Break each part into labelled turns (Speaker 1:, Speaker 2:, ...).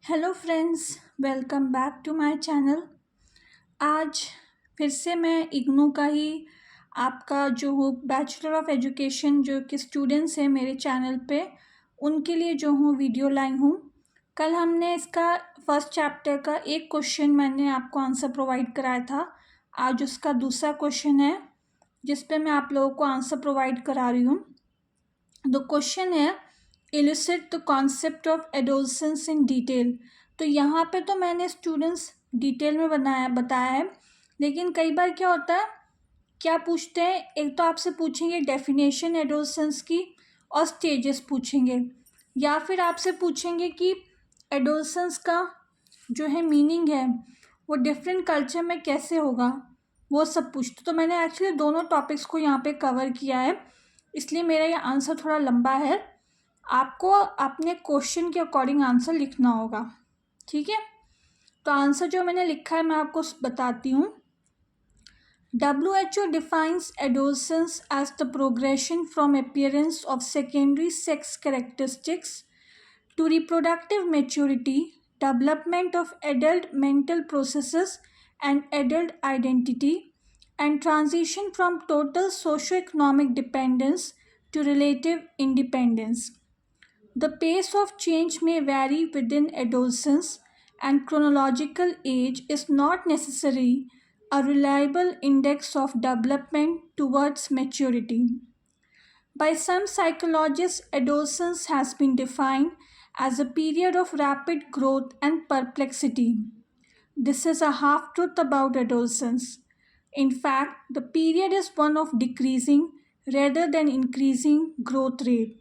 Speaker 1: Hello friends, welcome back to my channel. आज फिर से मैं इग्नू का ही आपका जो हूँ बैचलर ऑफ एजुकेशन जो कि स्टूडेंट्स हैं मेरे चैनल पे उनके लिए जो हूँ वीडियो लाई हूँ। कल हमने इसका फर्स्ट चैप्टर का एक क्वेश्चन मैंने आपको आंसर प्रोवाइड कराया था। आज उसका दूसरा क्वेश्चन है जिस पे मैं आप लोगों को आंसर प्रोवाइड करा रही हूँ। द क्वेश्चन है illustrate the concept of adolescence in detail. तो यहाँ पे तो मैंने स्टूडेंट्स डिटेल में बताया है, लेकिन कई बार क्या होता है, क्या पूछते हैं, एक तो आपसे पूछेंगे डेफिनेशन एडोलसेंस की और स्टेजेस पूछेंगे, या फिर आपसे पूछेंगे कि एडोलसेंस का जो है मीनिंग है वो डिफरेंट कल्चर में कैसे होगा, वो सब पूछते। तो मैंने एक्चुअली दोनों टॉपिक्स को यहाँ पे कवर किया है, इसलिए मेरा ये आंसर थोड़ा लंबा है। आपको अपने क्वेश्चन के अकॉर्डिंग आंसर लिखना होगा, ठीक है। तो आंसर जो मैंने लिखा है मैं आपको बताती हूँ। WHO defines adolescence as the progression from appearance of secondary sex characteristics to reproductive maturity, development of adult mental processes and adult identity, and transition from total socioeconomic dependence to relative independence. The pace of change may vary within adolescence, and chronological age is not necessarily a reliable index of development towards maturity. By some psychologists, adolescence has been defined as a period of rapid growth and perplexity. This is a half truth about adolescence. In fact, the period is one of decreasing rather than increasing growth rate.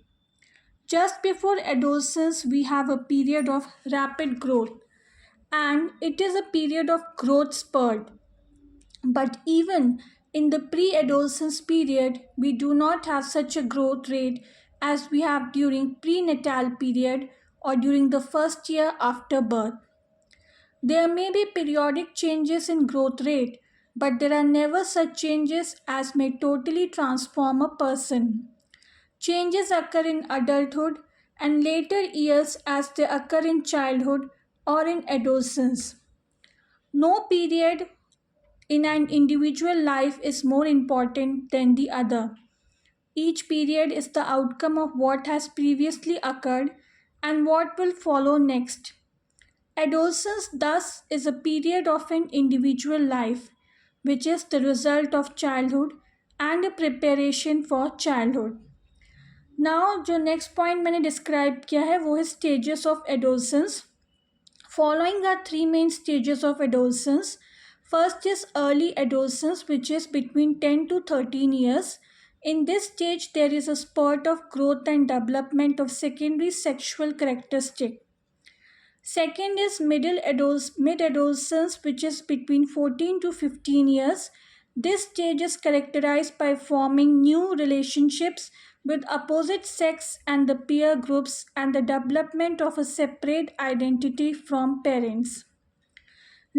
Speaker 1: Just before adolescence, we have a period of rapid growth, and it is a period of growth spurt. But even in the pre adolescence period, we do not have such a growth rate as we have during prenatal period or during the first year after birth. There may be periodic changes in growth rate, but there are never such changes as may totally transform a person. Changes occur in adulthood and later years as they occur in childhood or in adolescence. No period in an individual life is more important than the other. Each period is the outcome of what has previously occurred and what will follow next. Adolescence, thus, is a period of an individual life, which is the result of childhood and a preparation for childhood. Now जो next point मैंने describe किया है वो है stages of adolescence. Following are three main stages of adolescence. First is early adolescence which is between 10 to 13 years. In this stage there is a spurt of growth and development of secondary sexual characteristic. Second is mid-adolescence which is between 14 to 15 years. This stage is characterized by forming new relationships with opposite sex and the peer groups and the development of a separate identity from parents.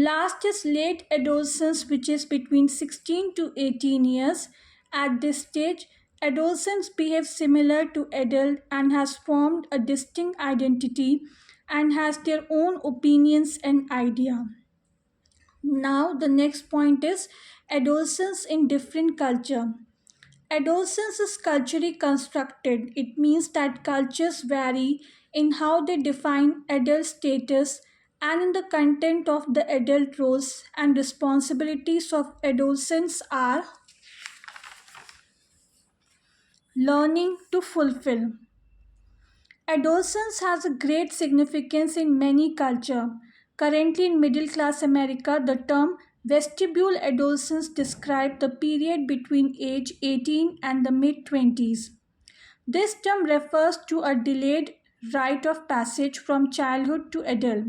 Speaker 1: Last is late adolescence which is between 16 to 18 years. At this stage, adolescents behave similar to adult and has formed a distinct identity and has their own opinions and idea. Now the next point is adolescence in different culture. Adolescence is culturally constructed. It means that cultures vary in how they define adult status and in the content of the adult roles and responsibilities of adolescents are learning to fulfill. Adolescence has a great significance in many cultures. Currently in middle class America, the term vestibule adolescence describes the period between age 18 and the mid-20s. This term refers to a delayed rite of passage from childhood to adult.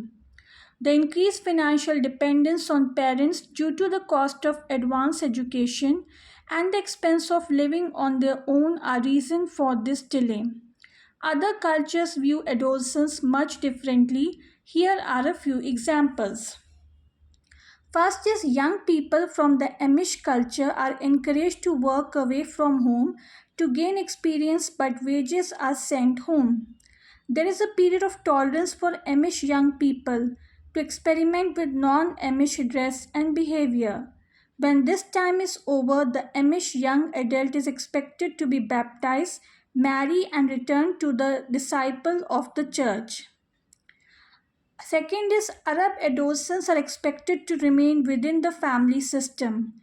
Speaker 1: The increased financial dependence on parents due to the cost of advanced education and the expense of living on their own are reason for this delay. Other cultures view adolescence much differently. Here are a few examples. First is young people from the Amish culture are encouraged to work away from home to gain experience, but wages are sent home. There is a period of tolerance for Amish young people to experiment with non-Amish dress and behavior. When this time is over, the Amish young adult is expected to be baptized, marry, and return to the disciple of the church. Second is Arab adolescents are expected to remain within the family system.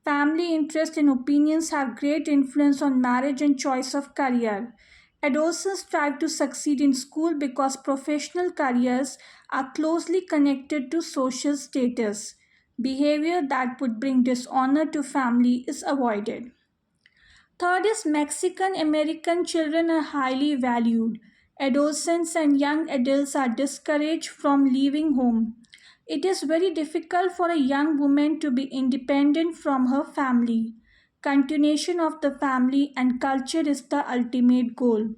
Speaker 1: Family interest and opinions have great influence on marriage and choice of career. Adolescents strive to succeed in school because professional careers are closely connected to social status. Behavior that would bring dishonor to family is avoided. Third is Mexican American children are highly valued. Adolescents and young adults are discouraged from leaving home. It is very difficult for a young woman to be independent from her family. Continuation of the family and culture is the ultimate goal.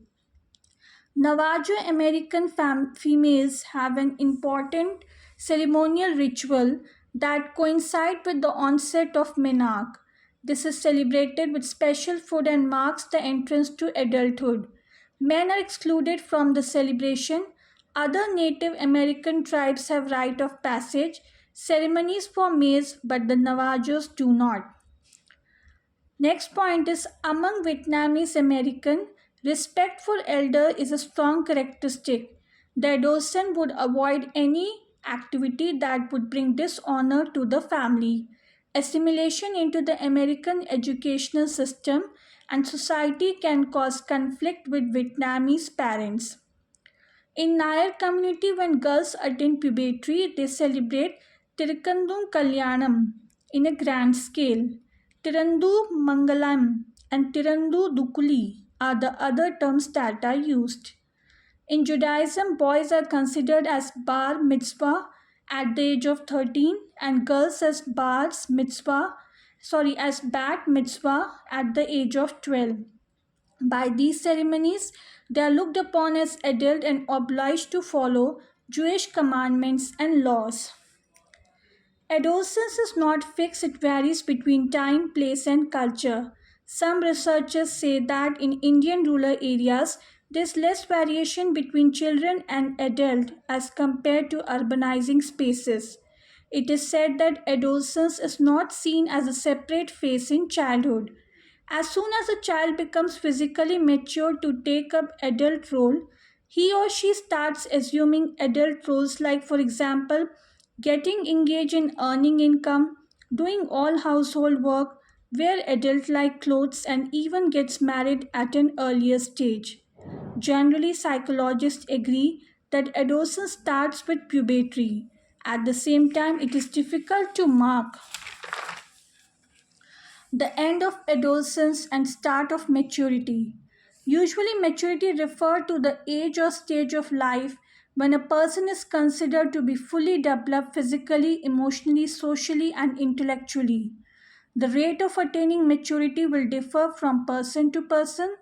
Speaker 1: Navajo American females have an important ceremonial ritual that coincides with the onset of menarche. This is celebrated with special food and marks the entrance to adulthood. Men are excluded from the celebration. Other Native American tribes have rite of passage ceremonies for males, but the Navajos do not. Next point is among Vietnamese American, respect for elder is a strong characteristic. The adolescent would avoid any activity that would bring dishonor to the family. Assimilation into the American educational system and society can cause conflict with Vietnamese parents. In Nair community, when girls attain puberty, they celebrate Tirukandum Kalyanam in a grand scale. Tirandu Mangalam and Tirandu Dukuli are the other terms that are used. In Judaism, boys are considered as bar mitzvah at the age of 13 and girls as as bat mitzvah at the age of 12. By these ceremonies, they are looked upon as adult and obliged to follow Jewish commandments and laws. Adolescence is not fixed, it varies between time, place, and culture. Some researchers say that in Indian rural areas, there is less variation between children and adult as compared to urbanizing spaces. It is said that adolescence is not seen as a separate phase in childhood. As soon as a child becomes physically mature to take up adult role, he or she starts assuming adult roles like, for example, getting engaged in earning income, doing all household work, wear adult-like clothes, and even gets married at an earlier stage. Generally, psychologists agree that adolescence starts with puberty. At the same time, it is difficult to mark the end of adolescence and start of maturity. Usually, maturity refers to the age or stage of life when a person is considered to be fully developed physically, emotionally, socially, and intellectually. The rate of attaining maturity will differ from person to person.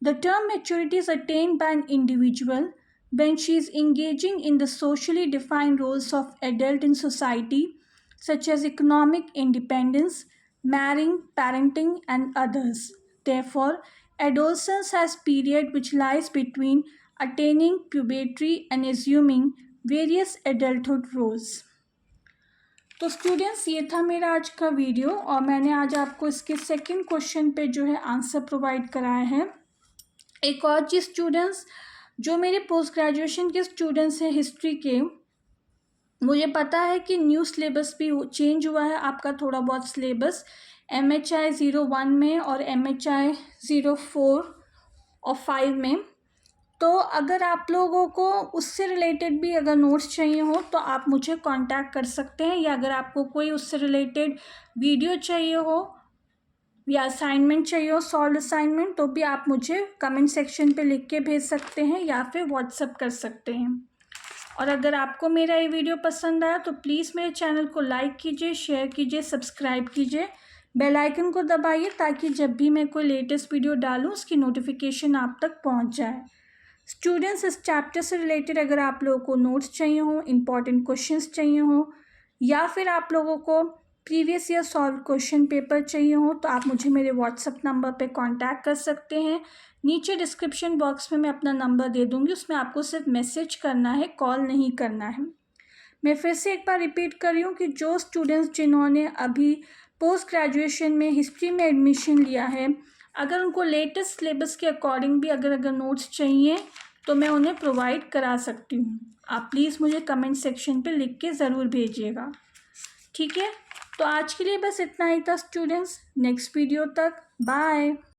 Speaker 1: The term maturity is attained by an individual when she is engaging in the socially defined roles of adult in society, such as economic independence, marrying, parenting, and others. Therefore, adolescence has period which lies between attaining puberty and assuming various adulthood roles. तो students ये था मेरा आज का video और मैंने आज आपको इसके सेकंड क्वेश्चन पे जो है आंसर प्रोवाइड कराए हैं. एक और चीज़ स्टूडेंट्स, जो मेरे पोस्ट ग्रेजुएशन के स्टूडेंट्स हैं हिस्ट्री के, मुझे पता है कि न्यू सिलेबस भी चेंज हुआ है आपका थोड़ा बहुत सिलेबस MHI 01 में और MHI 04 और 5 में. तो अगर आप लोगों को उससे रिलेटेड भी अगर नोट्स चाहिए हो तो आप मुझे कांटेक्ट कर सकते हैं, या अगर आपको कोई उससे रिलेटेड वीडियो चाहिए हो या असाइनमेंट चाहिए हो, सॉल्व असाइनमेंट, तो भी आप मुझे कमेंट सेक्शन पे लिख के भेज सकते हैं या फिर व्हाट्सएप कर सकते हैं. और अगर आपको मेरा ये वीडियो पसंद आया तो प्लीज़ मेरे चैनल को लाइक कीजिए, शेयर कीजिए, सब्सक्राइब कीजिए, बेल आइकन को दबाइए ताकि जब भी मैं कोई लेटेस्ट वीडियो डालूँ उसकी नोटिफिकेशन आप तक पहुंच जाए. स्टूडेंट्स, इस चैप्टर से रिलेटेड अगर आप लोगों को नोट्स चाहिए हो, इम्पॉर्टेंट क्वेश्चंस चाहिए हो, या फिर आप लोगों को previous year solve question paper चाहिए हो, तो आप मुझे मेरे व्हाट्सएप नंबर पे कांटेक्ट कर सकते हैं, नीचे डिस्क्रिप्शन बॉक्स में मैं अपना नंबर दे दूँगी, उसमें आपको सिर्फ मैसेज करना है, कॉल नहीं करना है। मैं फिर से एक बार रिपीट कर रही हूँ कि जो स्टूडेंट्स जिन्होंने अभी पोस्ट ग्रेजुएशन में हिस्ट्री में एडमिशन लिया है, अगर उनको लेटेस्ट सिलेबस के अकॉर्डिंग भी अगर नोट्स चाहिए तो मैं उन्हें प्रोवाइड करा सकती हूँ। आप प्लीज़ मुझे कमेंट सेक्शन पे लिख के ज़रूर भेजिएगा, ठीक है। तो आज के लिए बस इतना ही था स्टूडेंट्स। नेक्स्ट वीडियो तक बाय।